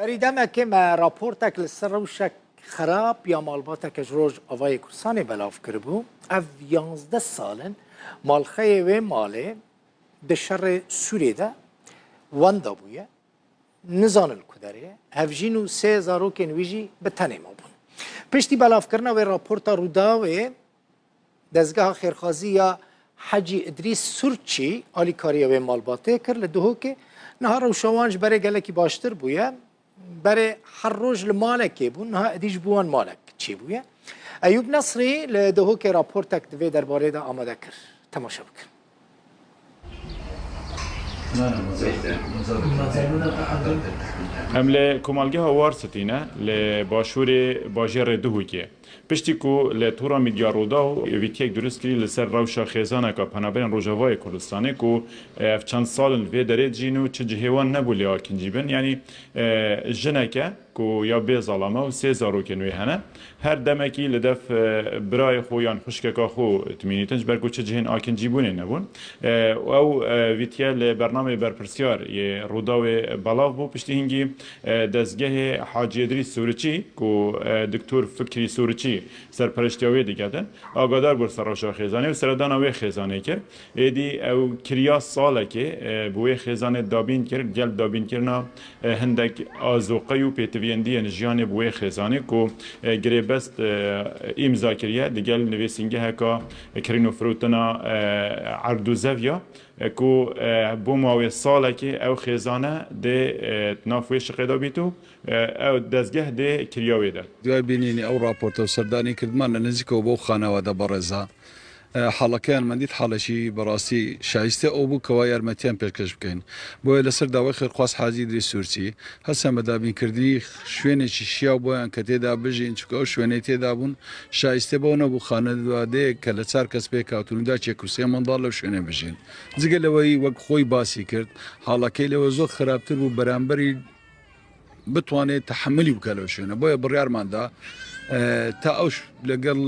بریدمه ما راپورتك لسر روشك خراب یا مالباتك جروج آوای کرسانی بلاف کربو اف 11 سالن مالخه و ماله ده شر سوری ده wenda bûye nizanin ku derê hevjîn û sê zarokên wî jî bi tenê mabûn. Piştî belavkirina wê raporta Rûdawê Dezgeha Xêrxwazî ya Hecî İdrîs Surçî alîkariya wê malbatê kir li Duhokê niha rewşewan ji berê gelekî baştir bûye berê her roj li malekê bûn niha êdî ji bo wan malek çê bûye. Eyûb Nesrî li Duhokê raportek di vê derbarê de amade kir. Temaşa bikin. ام ل کمالگاه وارستینه ل باشور باجر دهوکیه پشتی کو ل تورا میدیا رودا و ویتیک درست کلی لسر روشا خیزانه که پنابرین روجاوای کردستانه کو اف چند سال وی درید جینو چه جهوان نبولی آکنجی بن یعنی جنکه کو یا به ظلمه و سه زاروکنوی هنه هر دمکی لدف برای خویان خشککا خو تمینیتنج برگو چه جهن آکنجی بونه نبون او ویتیا ل برنامه برپرسیار یه رودا و بلاو بو پشتی هنگی دزگه حاجی ادریس سورچی کو دکتور فکری سورچی سرپرشتیاوی دیگه آگادار بر سراشا خیزانه و سردان اوی خیزانه کرد ایدی او کریا ساله که بوی خیزانه دابین کرد گل دابین کرنا هندک آزوقی و پیتویندی نجیان بوی خیزانه کو گریبست امضا کریه دیگل نویسینگه هکا کرینو فروتنا عردوزویا کو بو ماوی ساله که او خیزانه ده نافوی شقیدا بیتو او دزگه ده کریاوی ده دوای بینینی او راپورت و سردانی کردمان لنزیک و بو خانواده برزا حاڵەکەیان مندیت حاڵەشی بەڕاستی شایستە ئەو بوو کەوا یارمەتیان پێشکەش بکەین بۆیە لەسەر داوای خێرخواز حاجی ئیدریس سورچی هەستن بە دابینکردنی شوێنێکی شیاو بۆیان کە تێدا بژین چکە ئەو شوێنەی تێدا بوون شایستە بۆ نەبوو خانەوادەیەک کە لە چار کەس پێ کاتوندا چێک و سێ منداڵ لەو شوێنێ بژین جگە لەوەی وەک خۆی باسی کرد حاڵەکەی لەوە زۆر خراپتر بوو بەرامبەری بتوانێت تحملی بکە لەو شوێنە بۆیە بڕیارماندا تا ئەوش لەگەڵ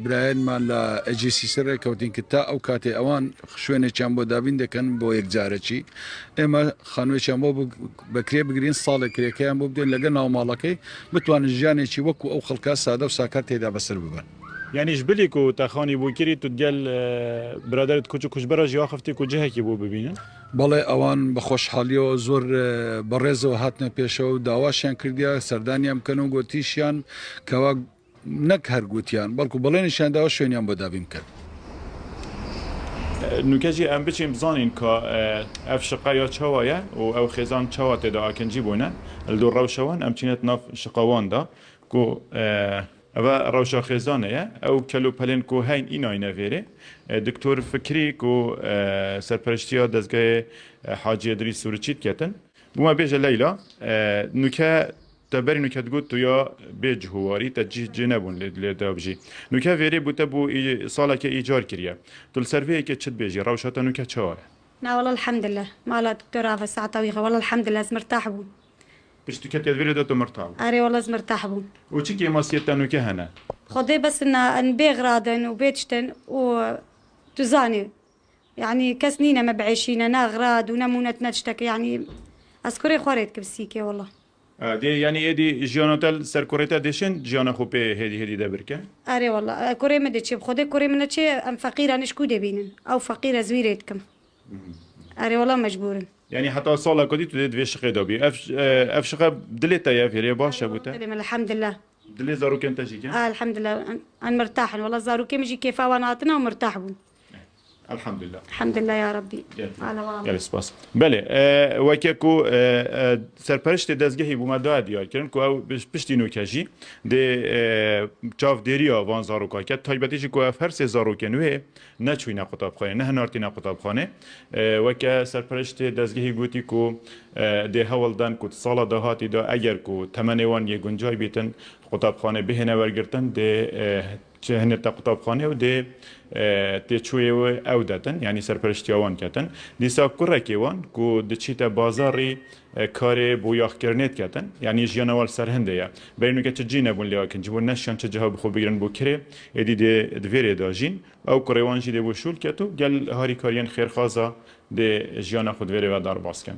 برایانمان لە ئەجیسی سەر کەوتین کە تا ئەو کاتێ ئەوان شوێنێکیان بۆ دابین دەکەن بۆ یەکجارەکی ئێمە خانوێکیان بۆ بەکرێ بگرین ساڵێک کرێکەیان بۆ بدەین لەگەڵ ناوماڵەکەی بتوانن ژیانێکی وەکو ئەو خەڵکە سادە و ساکار تێدا بەسەر ببن. یعنی جبلی کو تخانی بو کری تو گل برادرت کوچو کوچ برا جیا خفتی کو جه کی بو ببینن بەڵێ ئەوان بە خۆشحالیەوە زۆر بەڕێزەوە هاتنە پێشەوە و داواشیان کردیا سەردانیان بکەن و گوتیشیان کەوا نەک هەر گوتیان بەڵکو بەڵێنیشیان داوا شوێنیان بۆ دابین کرد. نوکەجی ئەم بچین بزانین کە ئەف شقایا چاوایە و ئەو خێزان چاوا تێدا ئاکنجی بوونە لدو ڕەوشەوان ئەم چینێت ناف شقاواندا کو و روشا خزانه او کلو پلن کو هین اینای نویره دکتور فکری کو سرپرشتیا دزگاه حاجی ادریس سورچیت کتن بوما بیجه لیلا نوکه تبری نوکه دگوت تو یا بیج هواری تا جنبون لدابجی نوکه ویری بوده بو ساله که ایجار کریه تول سرویه که چد بیجی روشا تا نوکه چواره لا والله الحمد لله مالا دكتورة في الساعة طويلة والله الحمد لله مرتاح بون بس تو كتير فيري دكتور مرتاح أري والله مرتاح بون وشي كي ماسيت تنوكه هنا خدي بس إن بيغرادن وبيتشتن وتزاني يعني كسنينة ما بعيشينا ناغراد ونمونة نتشتك يعني أذكري خوريت كبسيكي والله دي يعني دي جيانوتال سركوريتا ديشن جيانا خوبي هدي دبركه أري والله كوري ما دتشي بخدي كوري من دتشي أم فقيرة نشكو دبينن أو فقيرة زويرتكم أري والله مجبورن يعني حتى صالة كدي تدي في شقة دبي اف شقة دلتا يا فيري باش ابوتا الحمد لله دلي زاروك انت جيك الحمد لله انا مرتاح والله زاروك مجي كيف وناتنا ومرتاح بون الحمد لله الحمد لله يا ربي على والله يا سباس بله وكيكو سرپرشت دزگهی بومدا دیار کردن کو پشتی نوکجی ده چاف دریا وان زاروکا که تایبتیش کو هر سه زاروکنوه نه چوینه قطابخانه نه نارتینه قطابخانه وکه سرپرشت دزگهی گوتی کو ده هولدان کو سالا دهاتی دا اگر کو تمنوان یه گنجای بیتن قطابخانه بهنه ورگرتن ده چه هنر تا قطابخانه و ده تشويه او داتن يعني سرپرشتيوان كاتن ديسا كوركيوان كو دچيتا بازاري كاري بو ياخكرنيت كاتن يعني جيانوال سرهنديا بينو كتجينا بون ليا كنجبون نشان تجهب خو بيرن بو كري ادي دي فيري داجين او كوريوان جي دي بو شول كاتو قال هاري كاريان خير خازا دي جيانا خود فيري و دار باسكن